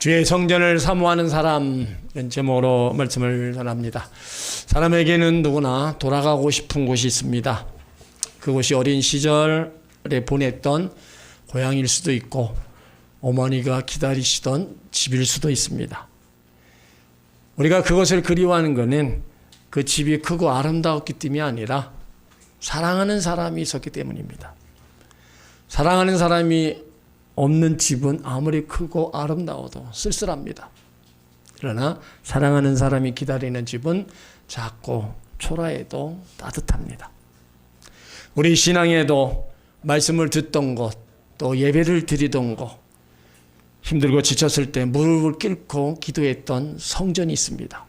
주의 성전을 사모하는 사람 제목으로 말씀을 전합니다. 사람에게는 누구나 돌아가고 싶은 곳이 있습니다. 그곳이 어린 시절에 보냈던 고향일 수도 있고 어머니가 기다리시던 집일 수도 있습니다. 우리가 그것을 그리워하는 것은 그 집이 크고 아름다웠기 때문이 아니라 사랑하는 사람이 있었기 때문입니다. 사랑하는 사람이 없는 집은 아무리 크고 아름다워도 쓸쓸합니다. 그러나 사랑하는 사람이 기다리는 집은 작고 초라해도 따뜻합니다. 우리 신앙에도 말씀을 듣던 곳, 또 예배를 드리던 곳, 힘들고 지쳤을 때 무릎을 꿇고 기도했던 성전이 있습니다.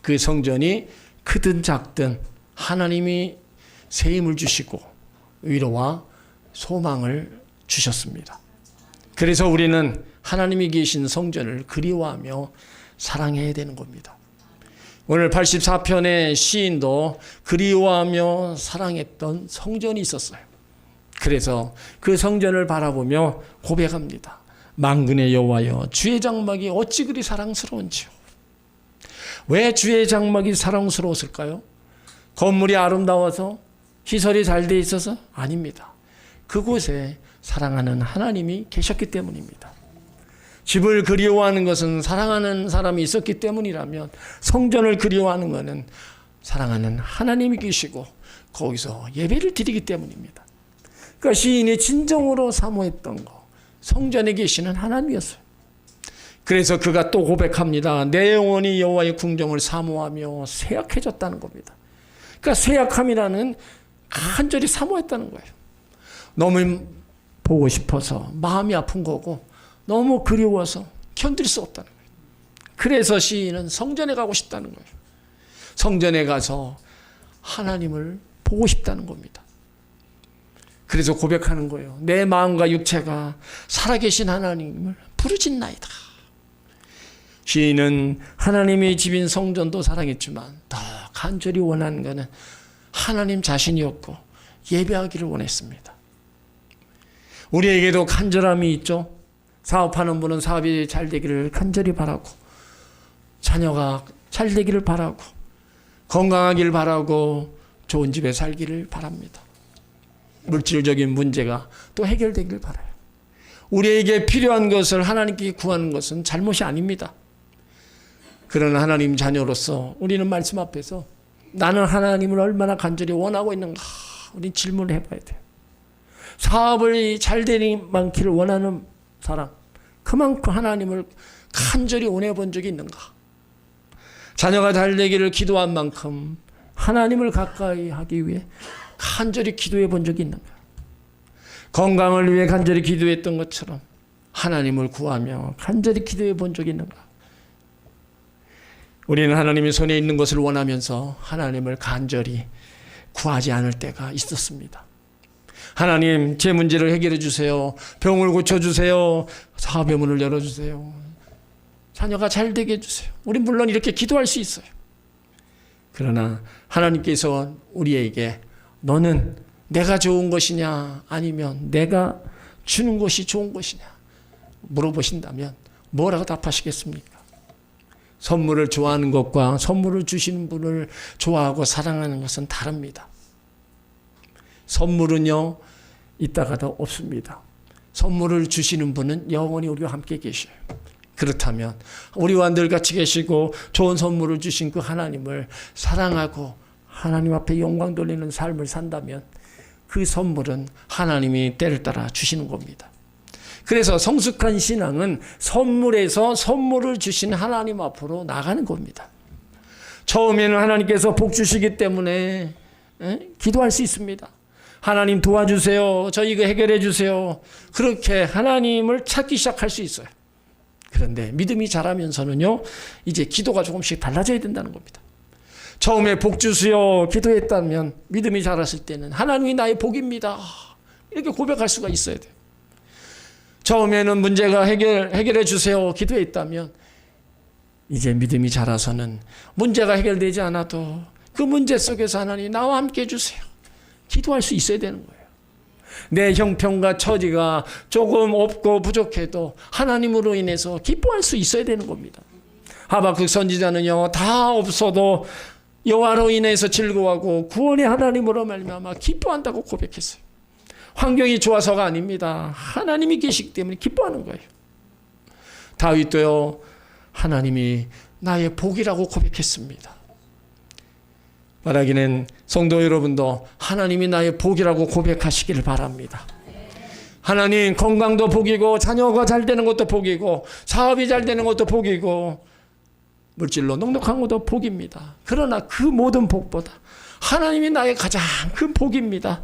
그 성전이 크든 작든 하나님이 새 힘을 주시고 위로와 소망을 주셨습니다. 그래서 우리는 하나님이 계신 성전을 그리워하며 사랑해야 되는 겁니다. 오늘 84편의 시인도 그리워하며 사랑했던 성전이 있었어요. 그래서 그 성전을 바라보며 고백합니다. 만군의 여호와여, 주의 장막이 어찌 그리 사랑스러운지요. 왜 주의 장막이 사랑스러웠을까요? 건물이 아름다워서 시설이 잘 돼 있어서? 아닙니다. 그곳에 사랑하는 하나님이 계셨기 때문입니다. 집을 그리워하는 것은 사랑하는 사람이 있었기 때문이라면 성전을 그리워하는 것은 사랑하는 하나님이 계시고 거기서 예배를 드리기 때문입니다. 그러니까 시인이 진정으로 사모했던 것, 성전에 계시는 하나님이었어요. 그래서 그가 또 고백합니다. 내 영혼이 여호와의 궁정을 사모하며 쇠약해졌다는 겁니다. 그러니까 쇠약함이라는 간절히 사모했다는 거예요. 너무 보고 싶어서 마음이 아픈 거고 너무 그리워서 견딜 수 없다는 거예요. 그래서 시인은 성전에 가고 싶다는 거예요. 성전에 가서 하나님을 보고 싶다는 겁니다. 그래서 고백하는 거예요. 내 마음과 육체가 살아계신 하나님을 부르짖나이다. 시인은 하나님의 집인 성전도 사랑했지만 더 간절히 원하는 것은 하나님 자신이었고 예배하기를 원했습니다. 우리에게도 간절함이 있죠. 사업하는 분은 사업이 잘 되기를 간절히 바라고, 자녀가 잘 되기를 바라고, 건강하기를 바라고, 좋은 집에 살기를 바랍니다. 물질적인 문제가 또 해결되기를 바라요. 우리에게 필요한 것을 하나님께 구하는 것은 잘못이 아닙니다. 그러나 하나님 자녀로서 우리는 말씀 앞에서 나는 하나님을 얼마나 간절히 원하고 있는가, 우리는 질문을 해봐야 돼요. 사업을 잘 되니 많기를 원하는 사람, 그만큼 하나님을 간절히 원해본 적이 있는가? 자녀가 잘 되기를 기도한 만큼 하나님을 가까이 하기 위해 간절히 기도해 본 적이 있는가? 건강을 위해 간절히 기도했던 것처럼 하나님을 구하며 간절히 기도해 본 적이 있는가? 우리는 하나님의 손에 있는 것을 원하면서 하나님을 간절히 구하지 않을 때가 있었습니다. 하나님, 제 문제를 해결해 주세요. 병을 고쳐주세요. 사업의 문을 열어주세요. 자녀가 잘 되게 해주세요. 우리 물론 이렇게 기도할 수 있어요. 그러나 하나님께서 우리에게 너는 내가 좋은 것이냐 아니면 내가 주는 것이 좋은 것이냐 물어보신다면 뭐라고 답하시겠습니까? 선물을 좋아하는 것과 선물을 주시는 분을 좋아하고 사랑하는 것은 다릅니다. 선물은요, 있다가도 없습니다. 선물을 주시는 분은 영원히 우리와 함께 계셔요. 그렇다면 우리와 늘 같이 계시고 좋은 선물을 주신 그 하나님을 사랑하고 하나님 앞에 영광 돌리는 삶을 산다면 그 선물은 하나님이 때를 따라 주시는 겁니다. 그래서 성숙한 신앙은 선물에서 선물을 주신 하나님 앞으로 나가는 겁니다. 처음에는 하나님께서 복 주시기 때문에 기도할 수 있습니다. 하나님 도와주세요. 저 이거 해결해 주세요. 그렇게 하나님을 찾기 시작할 수 있어요. 그런데 믿음이 자라면서는요, 이제 기도가 조금씩 달라져야 된다는 겁니다. 처음에 복 주세요 기도했다면 믿음이 자랐을 때는 하나님이 나의 복입니다. 이렇게 고백할 수가 있어야 돼요. 처음에는 문제가 해결해 주세요 기도했다면 이제 믿음이 자라서는 문제가 해결되지 않아도 그 문제 속에서 하나님 나와 함께 해주세요. 기도할 수 있어야 되는 거예요. 내 형편과 처지가 조금 없고 부족해도 하나님으로 인해서 기뻐할 수 있어야 되는 겁니다. 하박국 선지자는요, 다 없어도 여호와로 인해서 즐거워하고 구원의 하나님으로 말미암아 기뻐한다고 고백했어요. 환경이 좋아서가 아닙니다. 하나님이 계시기 때문에 기뻐하는 거예요. 다윗도요, 하나님이 나의 복이라고 고백했습니다. 말하기는 성도 여러분도 하나님이 나의 복이라고 고백하시기를 바랍니다. 하나님, 건강도 복이고 자녀가 잘 되는 것도 복이고 사업이 잘 되는 것도 복이고 물질로 넉넉한 것도 복입니다. 그러나 그 모든 복보다 하나님이 나의 가장 큰 복입니다.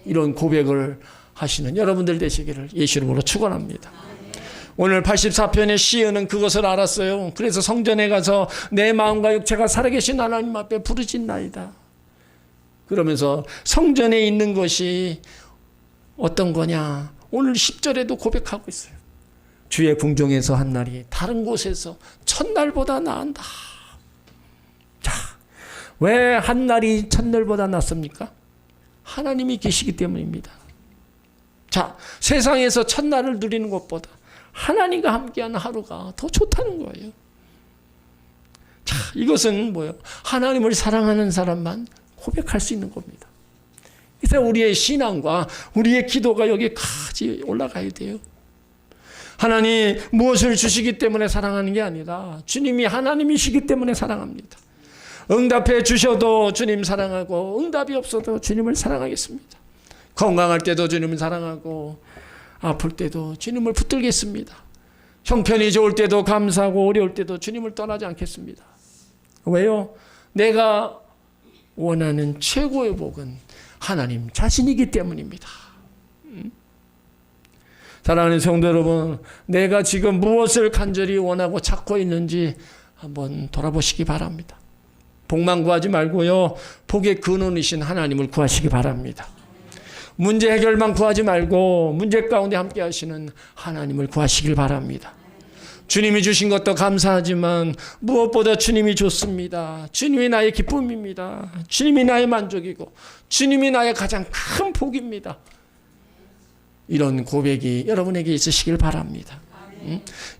이런 고백을 하시는 여러분들 되시기를 예수 이름으로 축원합니다. 오늘 84편의 시인은 그것을 알았어요. 그래서 성전에 가서 내 마음과 육체가 살아계신 하나님 앞에 부르짖나이다. 그러면서 성전에 있는 것이 어떤 거냐, 오늘 10절에도 고백하고 있어요. 주의 궁정에서 한 날이 다른 곳에서 첫날보다 나은다. 자, 왜 한 날이 첫날보다 낫습니까? 하나님이 계시기 때문입니다. 자, 세상에서 첫날을 누리는 것보다 하나님과 함께하는 하루가 더 좋다는 거예요. 자, 이것은 뭐예요? 하나님을 사랑하는 사람만 고백할 수 있는 겁니다. 그래서 우리의 신앙과 우리의 기도가 여기까지 올라가야 돼요. 하나님 무엇을 주시기 때문에 사랑하는 게 아니라 주님이 하나님이시기 때문에 사랑합니다. 응답해 주셔도 주님 사랑하고 응답이 없어도 주님을 사랑하겠습니다. 건강할 때도 주님을 사랑하고 아플 때도 주님을 붙들겠습니다. 형편이 좋을 때도 감사하고 어려울 때도 주님을 떠나지 않겠습니다. 왜요? 내가 원하는 최고의 복은 하나님 자신이기 때문입니다. 사랑하는 성도 여러분, 내가 지금 무엇을 간절히 원하고 찾고 있는지 한번 돌아보시기 바랍니다. 복만 구하지 말고요, 복의 근원이신 하나님을 구하시기 바랍니다. 문제 해결만 구하지 말고 문제 가운데 함께 하시는 하나님을 구하시길 바랍니다. 주님이 주신 것도 감사하지만 무엇보다 주님이 좋습니다. 주님이 나의 기쁨입니다. 주님이 나의 만족이고 주님이 나의 가장 큰 복입니다. 이런 고백이 여러분에게 있으시길 바랍니다.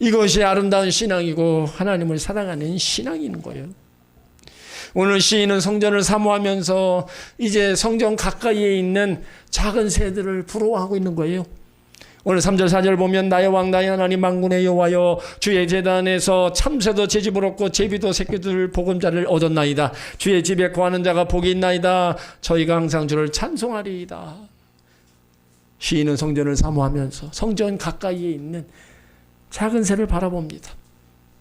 이것이 아름다운 신앙이고 하나님을 사랑하는 신앙인 거예요. 오늘 시인은 성전을 사모하면서 이제 성전 가까이에 있는 작은 새들을 부러워하고 있는 거예요. 오늘 3절 4절 보면 나의 왕 나의 하나님 만군의 여호와여 주의 제단에서 참새도 제 집을 얻고 제비도 새끼들 보금자를 얻었나이다. 주의 집에 거하는 자가 복이 있나이다. 저희가 항상 주를 찬송하리이다. 시인은 성전을 사모하면서 성전 가까이에 있는 작은 새를 바라봅니다.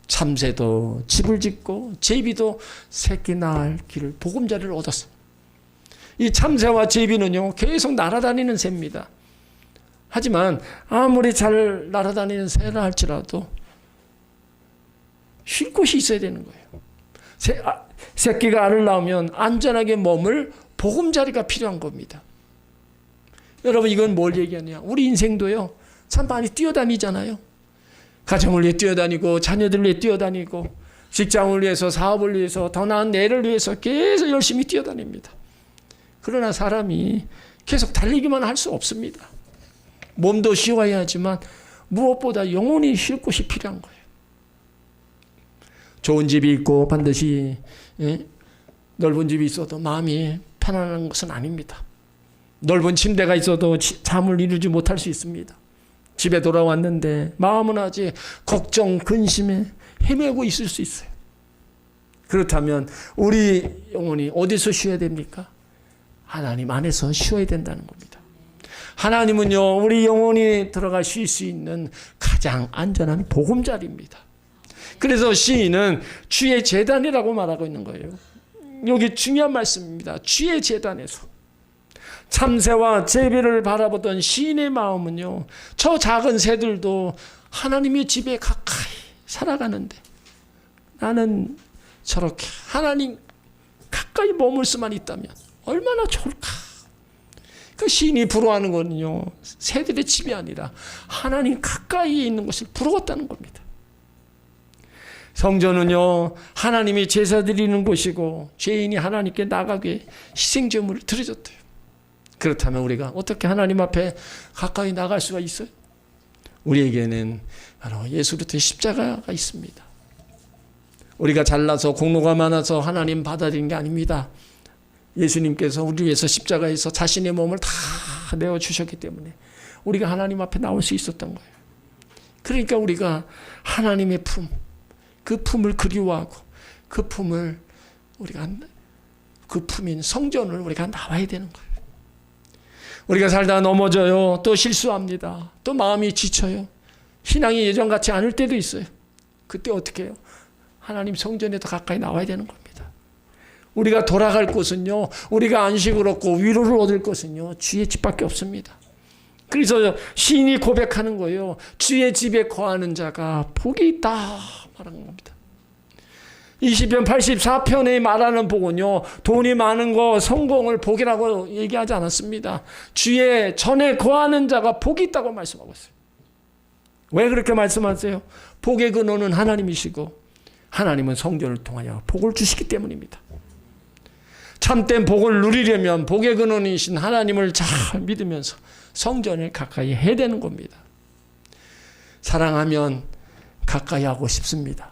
참새도 집을 짓고 제비도 새끼 낳을 길을 보금자리를 얻었습니다. 이 참새와 제비는요, 계속 날아다니는 새입니다. 하지만 아무리 잘 날아다니는 새라 할지라도 쉴 곳이 있어야 되는 거예요. 새끼가 알을 낳으면 안전하게 머물 보금자리가 필요한 겁니다. 여러분, 이건 뭘 얘기하냐? 우리 인생도요, 참 많이 뛰어다니잖아요. 가정을 위해 뛰어다니고 자녀들을 위해 뛰어다니고 직장을 위해서 사업을 위해서 더 나은 내일을 위해서 계속 열심히 뛰어다닙니다. 그러나 사람이 계속 달리기만 할 수 없습니다. 몸도 쉬어야 하지만 무엇보다 영혼이 쉴 곳이 필요한 거예요. 좋은 집이 있고 반드시 넓은 집이 있어도 마음이 편안한 것은 아닙니다. 넓은 침대가 있어도 잠을 이루지 못할 수 있습니다. 집에 돌아왔는데 마음은 아직 걱정, 근심에 헤매고 있을 수 있어요. 그렇다면 우리 영혼이 어디서 쉬어야 됩니까? 하나님 안에서 쉬어야 된다는 겁니다. 하나님은요, 우리 영혼이 들어가 쉴 수 있는 가장 안전한 보금자리입니다. 그래서 시인은 주의 제단이라고 말하고 있는 거예요. 여기 중요한 말씀입니다. 주의 제단에서. 참새와 제비를 바라보던 시인의 마음은요, 저 작은 새들도 하나님의 집에 가까이 살아가는데 나는 저렇게 하나님 가까이 머물 수만 있다면 얼마나 좋을까. 그 시인이 부러워하는 거는요, 새들의 집이 아니라 하나님 가까이에 있는 것을 부러웠다는 겁니다. 성전은요, 하나님이 제사 드리는 곳이고 죄인이 하나님께 나가게 희생제물을 드려줬대요. 그렇다면 우리가 어떻게 하나님 앞에 가까이 나갈 수가 있어요? 우리에게는 바로 예수 그리스도의 십자가가 있습니다. 우리가 잘나서 공로가 많아서 하나님 받아들인 게 아닙니다. 예수님께서 우리 위해서 십자가에서 자신의 몸을 다 내어주셨기 때문에 우리가 하나님 앞에 나올 수 있었던 거예요. 그러니까 우리가 하나님의 품, 그 품을 그리워하고 그 품을 우리가 그 품인 성전을 우리가 나와야 되는 거예요. 우리가 살다 넘어져요. 또 실수합니다. 또 마음이 지쳐요. 신앙이 예전같지 않을 때도 있어요. 그때 어떻게 해요? 하나님 성전에 더 가까이 나와야 되는 겁니다. 우리가 돌아갈 곳은요, 우리가 안식을 얻고 위로를 얻을 것은요, 주의 집밖에 없습니다. 그래서 시인이 고백하는 거예요. 주의 집에 거하는 자가 복이 있다 말하는 겁니다. 20편 84편에 말하는 복은요, 돈이 많은 거, 성공을 복이라고 얘기하지 않았습니다. 주의 전에 거하는 자가 복이 있다고 말씀하고 있어요. 왜 그렇게 말씀하세요? 복의 근원은 하나님이시고 하나님은 성전을 통하여 복을 주시기 때문입니다. 참된 복을 누리려면 복의 근원이신 하나님을 잘 믿으면서 성전을 가까이 해야 되는 겁니다. 사랑하면 가까이 하고 싶습니다.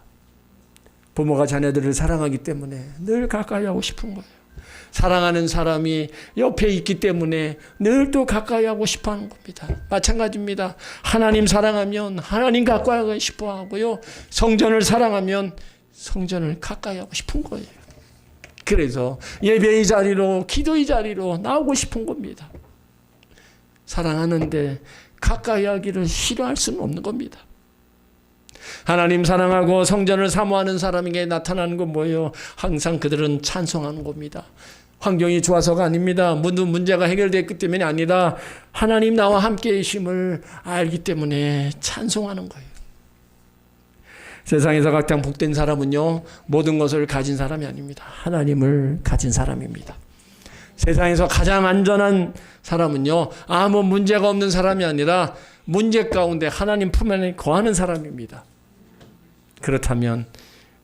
부모가 자녀들을 사랑하기 때문에 늘 가까이 하고 싶은 거예요. 사랑하는 사람이 옆에 있기 때문에 늘 또 가까이 하고 싶어 하는 겁니다. 마찬가지입니다. 하나님 사랑하면 하나님 가까이 하고 싶어 하고요. 성전을 사랑하면 성전을 가까이 하고 싶은 거예요. 그래서 예배의 자리로, 기도의 자리로 나오고 싶은 겁니다. 사랑하는데 가까이 하기를 싫어할 수는 없는 겁니다. 하나님 사랑하고 성전을 사모하는 사람에게 나타나는 건 뭐예요? 항상 그들은 찬송하는 겁니다. 환경이 좋아서가 아닙니다. 모든 문제가 해결됐기 때문이 아니라 하나님 나와 함께 계심을 알기 때문에 찬송하는 거예요. 세상에서 가장 복된 사람은요, 모든 것을 가진 사람이 아닙니다. 하나님을 가진 사람입니다. 세상에서 가장 안전한 사람은요, 아무 문제가 없는 사람이 아니라 문제 가운데 하나님 품 안에 거하는 사람입니다. 그렇다면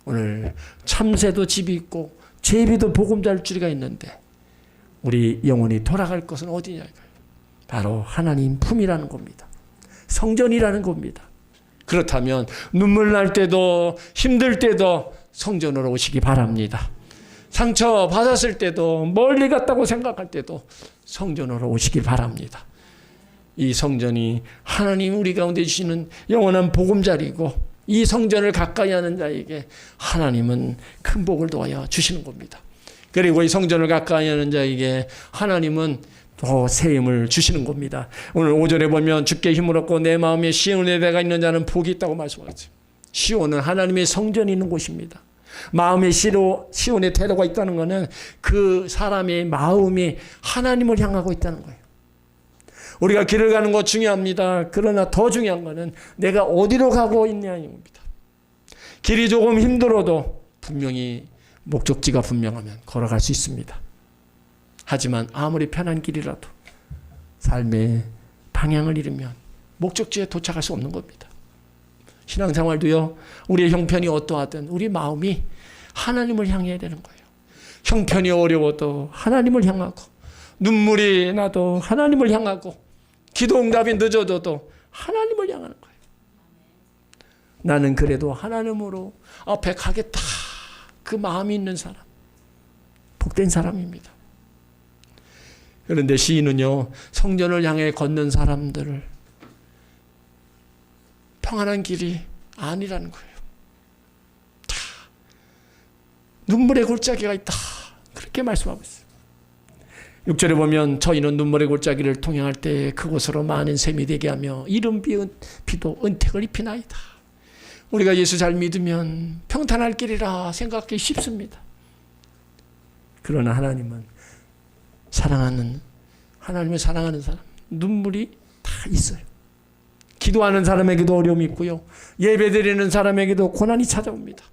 오늘 참새도 집이 있고 제비도 보금자리가 있는데 우리 영혼이 돌아갈 것은 어디냐? 바로 하나님 품이라는 겁니다. 성전이라는 겁니다. 그렇다면 눈물 날 때도 힘들 때도 성전으로 오시기 바랍니다. 상처 받았을 때도 멀리 갔다고 생각할 때도 성전으로 오시기 바랍니다. 이 성전이 하나님 우리 가운데 주시는 영원한 보금자리고 이 성전을 가까이 하는 자에게 하나님은 큰 복을 더하여 주시는 겁니다. 그리고 이 성전을 가까이 하는 자에게 하나님은 더 새 힘을 주시는 겁니다. 오늘 5절에 보면 주께 힘을 얻고 내 마음에 시온의 대가 있는 자는 복이 있다고 말씀하셨어요. 시온은 하나님의 성전이 있는 곳입니다. 마음에 시온의 태도가 있다는 것은 그 사람의 마음이 하나님을 향하고 있다는 거예요. 우리가 길을 가는 거 중요합니다. 그러나 더 중요한 것은 내가 어디로 가고 있냐는 겁니다. 길이 조금 힘들어도 분명히 목적지가 분명하면 걸어갈 수 있습니다. 하지만 아무리 편한 길이라도 삶의 방향을 잃으면 목적지에 도착할 수 없는 겁니다. 신앙생활도요, 우리의 형편이 어떠하든 우리 마음이 하나님을 향해야 되는 거예요. 형편이 어려워도 하나님을 향하고 눈물이 나도 하나님을 향하고 기도 응답이 늦어져도 하나님을 향하는 거예요. 나는 그래도 하나님으로 앞에 가겠다. 그 마음이 있는 사람, 복된 사람입니다. 그런데 시인은요, 성전을 향해 걷는 사람들을 평안한 길이 아니라는 거예요. 다 눈물의 골짜기가 있다. 그렇게 말씀하고 있어요. 6절에 보면 저희는 눈물의 골짜기를 통행할 때 그곳으로 많은 샘이 되게 하며 이른 비도 은택을 입히나이다. 우리가 예수 잘 믿으면 평탄할 길이라 생각하기 쉽습니다. 그러나 하나님을 사랑하는 사람, 눈물이 다 있어요. 기도하는 사람에게도 어려움이 있고요. 예배드리는 사람에게도 고난이 찾아옵니다.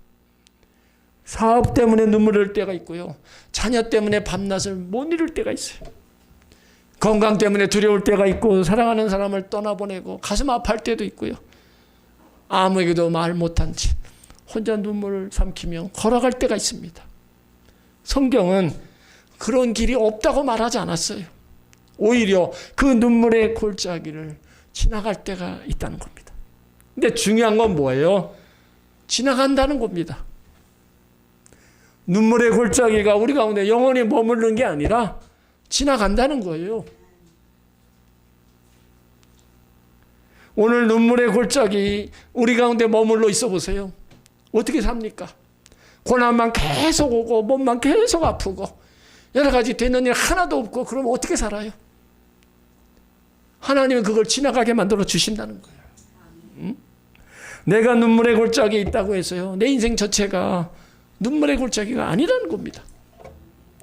사업 때문에 눈물 흘릴 때가 있고요. 자녀 때문에 밤낮을 못 이룰 때가 있어요. 건강 때문에 두려울 때가 있고 사랑하는 사람을 떠나보내고 가슴 아파할 때도 있고요. 아무에게도 말 못한 채 혼자 눈물을 삼키며 걸어갈 때가 있습니다. 성경은 그런 길이 없다고 말하지 않았어요. 오히려 그 눈물의 골짜기를 지나갈 때가 있다는 겁니다. 근데 중요한 건 뭐예요? 지나간다는 겁니다. 눈물의 골짜기가 우리 가운데 영원히 머무르는 게 아니라 지나간다는 거예요. 오늘 눈물의 골짜기 우리 가운데 머물러 있어 보세요. 어떻게 삽니까? 고난만 계속 오고 몸만 계속 아프고 여러 가지 되는 일 하나도 없고 그러면 어떻게 살아요? 하나님은 그걸 지나가게 만들어 주신다는 거예요. 응? 내가 눈물의 골짜기에 있다고 해서요, 내 인생 전체가 눈물의 골짜기가 아니라는 겁니다.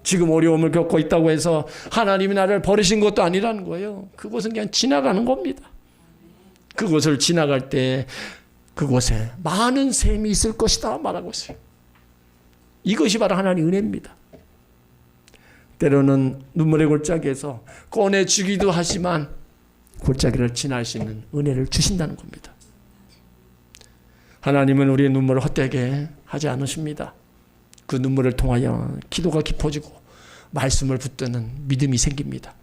지금 어려움을 겪고 있다고 해서 하나님이 나를 버리신 것도 아니라는 거예요. 그곳은 그냥 지나가는 겁니다. 그곳을 지나갈 때 그곳에 많은 샘이 있을 것이다 말하고 있어요. 이것이 바로 하나님의 은혜입니다. 때로는 눈물의 골짜기에서 꺼내주기도 하지만 골짜기를 지날 수 있는 은혜를 주신다는 겁니다. 하나님은 우리의 눈물을 헛되게 하지 않으십니다. 그 눈물을 통하여 기도가 깊어지고 말씀을 붙드는 믿음이 생깁니다.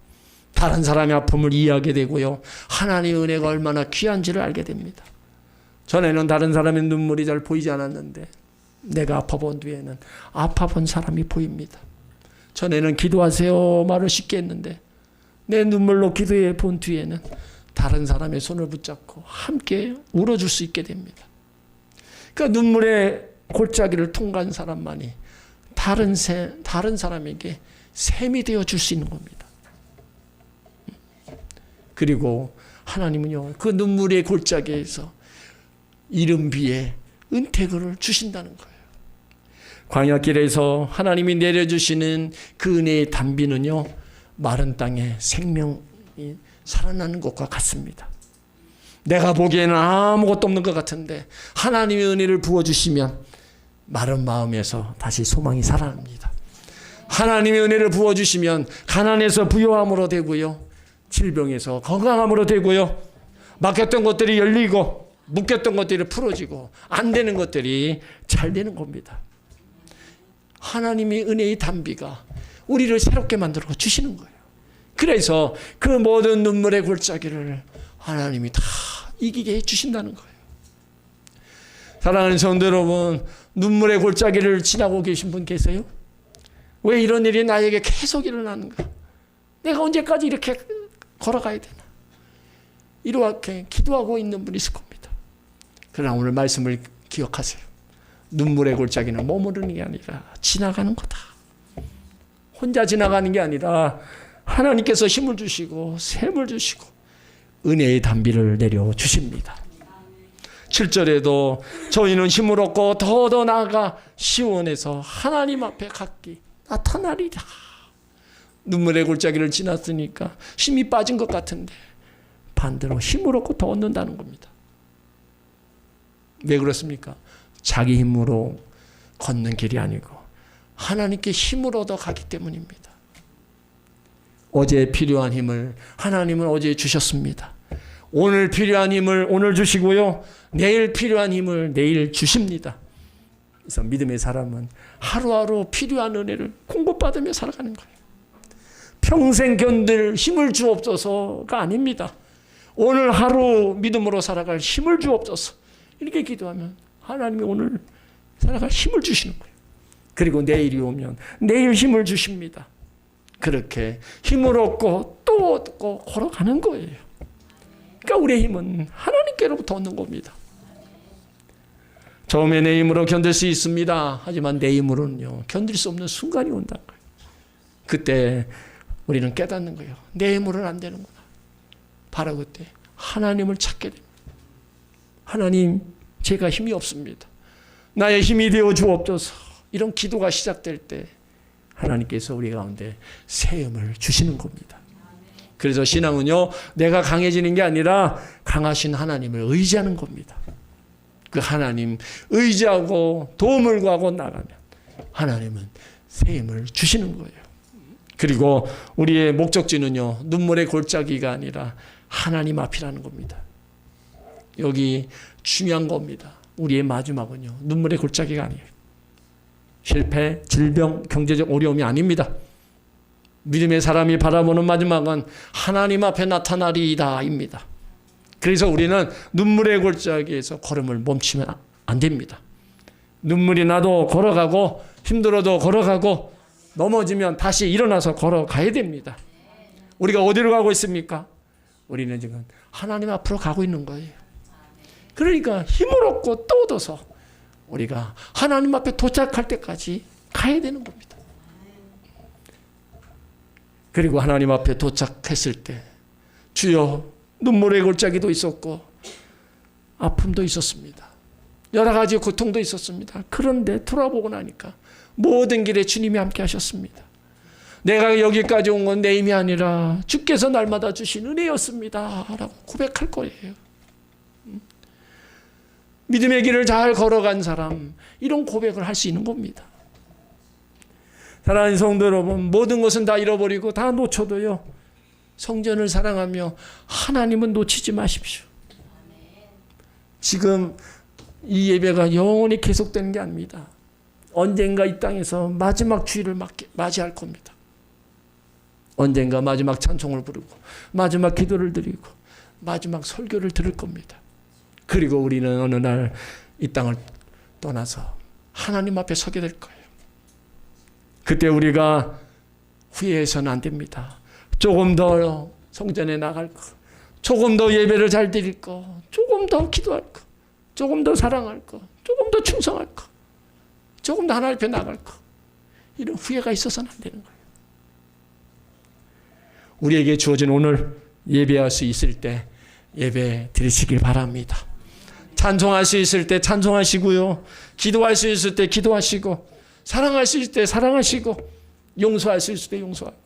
다른 사람의 아픔을 이해하게 되고요, 하나님의 은혜가 얼마나 귀한지를 알게 됩니다. 전에는 다른 사람의 눈물이 잘 보이지 않았는데 내가 아파본 뒤에는 아파본 사람이 보입니다. 전에는 기도하세요 말을 쉽게 했는데 내 눈물로 기도해 본 뒤에는 다른 사람의 손을 붙잡고 함께 울어줄 수 있게 됩니다. 그러니까 눈물의 골짜기를 통과한 사람만이 다른 사람에게 샘이 되어 줄 수 있는 겁니다. 그리고 하나님은요, 그 눈물의 골짜기에서 이른 비에 은퇴를 주신다는 거예요. 광야길에서 하나님이 내려주시는 그 은혜의 단비는요, 마른 땅에 생명이 살아나는 것과 같습니다. 내가 보기에는 아무것도 없는 것 같은데 하나님의 은혜를 부어주시면 마른 마음에서 다시 소망이 살아납니다. 하나님의 은혜를 부어주시면 가난에서 부요함으로 되고요, 질병에서 건강함으로 되고요, 막혔던 것들이 열리고 묶였던 것들이 풀어지고 안 되는 것들이 잘 되는 겁니다. 하나님의 은혜의 단비가 우리를 새롭게 만들어 주시는 거예요. 그래서 그 모든 눈물의 골짜기를 하나님이 다 이기게 해주신다는 거예요. 사랑하는 성도 여러분, 눈물의 골짜기를 지나고 계신 분 계세요? 왜 이런 일이 나에게 계속 일어나는가? 내가 언제까지 이렇게 걸어가야 되나? 이렇게 기도하고 있는 분이 있을 겁니다. 그러나 오늘 말씀을 기억하세요. 눈물의 골짜기는 머무르는 게 아니라 지나가는 거다. 혼자 지나가는 게 아니라 하나님께서 힘을 주시고 샘을 주시고 은혜의 단비를 내려주십니다. 7절에도 저희는 힘을 얻고 더 나아가 시온에서 하나님 앞에 각기 나타나리라. 눈물의 골짜기를 지났으니까 힘이 빠진 것 같은데 반대로 힘을 얻고 더 얻는다는 겁니다. 왜 그렇습니까? 자기 힘으로 걷는 길이 아니고 하나님께 힘을 얻어 가기 때문입니다. 어제 필요한 힘을 하나님은 어제 주셨습니다. 오늘 필요한 힘을 오늘 주시고요, 내일 필요한 힘을 내일 주십니다. 그래서 믿음의 사람은 하루하루 필요한 은혜를 공급받으며 살아가는 거예요. 평생 견딜 힘을 주옵소서가 아닙니다. 오늘 하루 믿음으로 살아갈 힘을 주옵소서, 이렇게 기도하면 하나님이 오늘 살아갈 힘을 주시는 거예요. 그리고 내일이 오면 내일 힘을 주십니다. 그렇게 힘을 얻고 또 얻고 걸어가는 거예요. 그러니까 우리의 힘은 하나님께로부터 얻는 겁니다. 처음에 내 힘으로 견딜 수 있습니다. 하지만 내 힘으로는요, 견딜 수 없는 순간이 온다는 거예요. 그때 우리는 깨닫는 거예요. 내 힘으로는 안 되는구나. 바로 그때 하나님을 찾게 됩니다. 하나님, 제가 힘이 없습니다. 나의 힘이 되어 주옵소서. 이런 기도가 시작될 때 하나님께서 우리 가운데 새 힘을 주시는 겁니다. 그래서 신앙은요, 내가 강해지는 게 아니라 강하신 하나님을 의지하는 겁니다. 그 하나님 의지하고 도움을 구하고 나가면 하나님은 새 힘을 주시는 거예요. 그리고 우리의 목적지는요, 눈물의 골짜기가 아니라 하나님 앞이라는 겁니다. 여기 중요한 겁니다. 우리의 마지막은요, 눈물의 골짜기가 아니에요. 실패, 질병, 경제적 어려움이 아닙니다. 믿음의 사람이 바라보는 마지막은 하나님 앞에 나타나리이다입니다. 그래서 우리는 눈물의 골짜기에서 걸음을 멈추면 안 됩니다. 눈물이 나도 걸어가고 힘들어도 걸어가고 넘어지면 다시 일어나서 걸어가야 됩니다. 우리가 어디로 가고 있습니까? 우리는 지금 하나님 앞으로 가고 있는 거예요. 그러니까 힘을 얻고 또 얻어서 우리가 하나님 앞에 도착할 때까지 가야 되는 겁니다. 그리고 하나님 앞에 도착했을 때 주여, 눈물의 골짜기도 있었고 아픔도 있었습니다. 여러 가지 고통도 있었습니다. 그런데 돌아보고 나니까 모든 길에 주님이 함께 하셨습니다. 내가 여기까지 온 건 내 힘이 아니라 주께서 날마다 주신 은혜였습니다 라고 고백할 거예요. 믿음의 길을 잘 걸어간 사람, 이런 고백을 할 수 있는 겁니다. 사랑하는 성도 여러분, 모든 것은 다 잃어버리고 다 놓쳐도요, 성전을 사랑하며 하나님은 놓치지 마십시오. 지금 이 예배가 영원히 계속되는 게 아닙니다. 언젠가 이 땅에서 마지막 주일을 맞이할 겁니다. 언젠가 마지막 찬송을 부르고 마지막 기도를 드리고 마지막 설교를 들을 겁니다. 그리고 우리는 어느 날 이 땅을 떠나서 하나님 앞에 서게 될 거예요. 그때 우리가 후회해서는 안 됩니다. 조금 더 성전에 나갈 거, 조금 더 예배를 잘 드릴 거, 조금 더 기도할 거, 조금 더 사랑할 거, 조금 더 충성할 거, 조금 더 하나님 앞에 나갈 거, 이런 후회가 있어서는 안 되는 거예요. 우리에게 주어진 오늘 예배할 수 있을 때 예배 드리시길 바랍니다. 찬송할 수 있을 때 찬송하시고요, 기도할 수 있을 때 기도하시고, 사랑할 수 있을 때 사랑하시고, 용서할 수 있을 때 용서하고,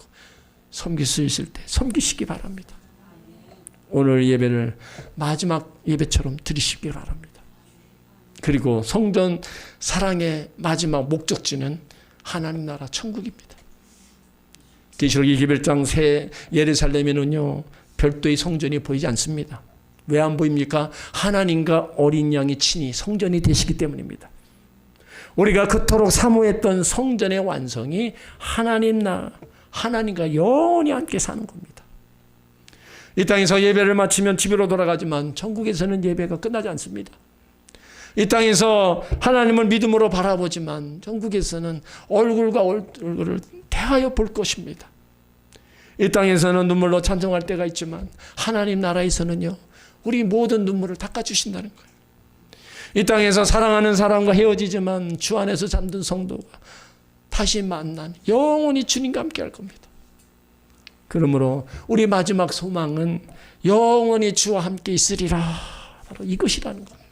섬길 수 있을 때 섬기시기 바랍니다. 오늘 예배를 마지막 예배처럼 드리시기 바랍니다. 그리고 성전 사랑의 마지막 목적지는 하나님 나라 천국입니다. 계시록 21장 새 예루살렘에는요, 별도의 성전이 보이지 않습니다. 왜 안 보입니까? 하나님과 어린 양이 친히 성전이 되시기 때문입니다. 우리가 그토록 사모했던 성전의 완성이 하나님과 영원히 함께 사는 겁니다. 이 땅에서 예배를 마치면 집으로 돌아가지만 천국에서는 예배가 끝나지 않습니다. 이 땅에서 하나님을 믿음으로 바라보지만 천국에서는 얼굴과 얼굴을 대하여 볼 것입니다. 이 땅에서는 눈물로 찬송할 때가 있지만 하나님 나라에서는요, 우리 모든 눈물을 닦아주신다는 거예요. 이 땅에서 사랑하는 사람과 헤어지지만 주 안에서 잠든 성도가 다시 만난 영원히 주님과 함께 할 겁니다. 그러므로 우리 마지막 소망은 영원히 주와 함께 있으리라, 바로 이것이라는 겁니다.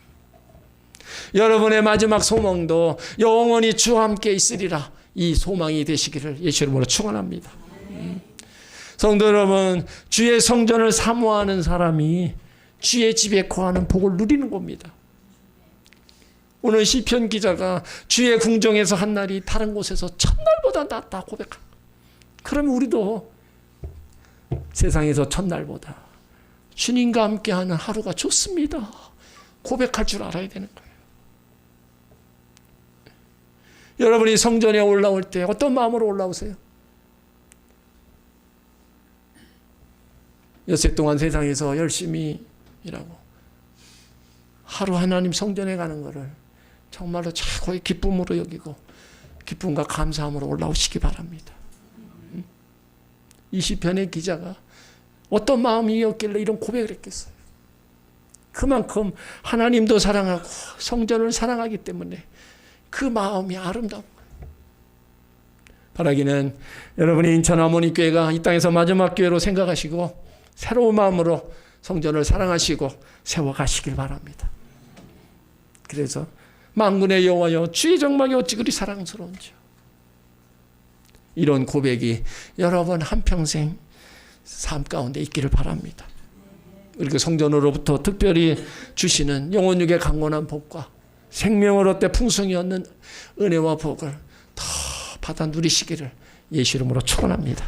여러분의 마지막 소망도 영원히 주와 함께 있으리라, 이 소망이 되시기를 예수 이름으로 축원합니다. 성도 여러분, 주의 성전을 사모하는 사람이 주의 집에 거하는 복을 누리는 겁니다. 오늘 시편 기자가 주의 궁정에서 한 날이 다른 곳에서 첫날보다 낫다 고백합니다. 그러면 우리도 세상에서 첫날보다 주님과 함께하는 하루가 좋습니다, 고백할 줄 알아야 되는 거예요. 여러분이 성전에 올라올 때 어떤 마음으로 올라오세요? 엿새 동안 세상에서 열심히 일하고 하루 하나님 성전에 가는 것을 정말로 최고의 기쁨으로 여기고 기쁨과 감사함으로 올라오시기 바랍니다. 이 시편의 기자가 어떤 마음이었길래 이런 고백을 했겠어요? 그만큼 하나님도 사랑하고 성전을 사랑하기 때문에 그 마음이 아름다운 거예요. 바라기는 여러분이 인천 하모니교회가 이 땅에서 마지막 교회로 생각하시고 새로운 마음으로 성전을 사랑하시고 세워가시길 바랍니다. 그래서 만군의 여호와여, 주의 정막이 어찌 그리 사랑스러운지요. 이런 고백이 여러분 한평생 삶 가운데 있기를 바랍니다. 그리고 성전으로부터 특별히 주시는 영혼육의 강건한 복과 생명을 얻되 풍성히 얻는 은혜와 복을 더 받아 누리시기를 예수 이름으로 축원합니다.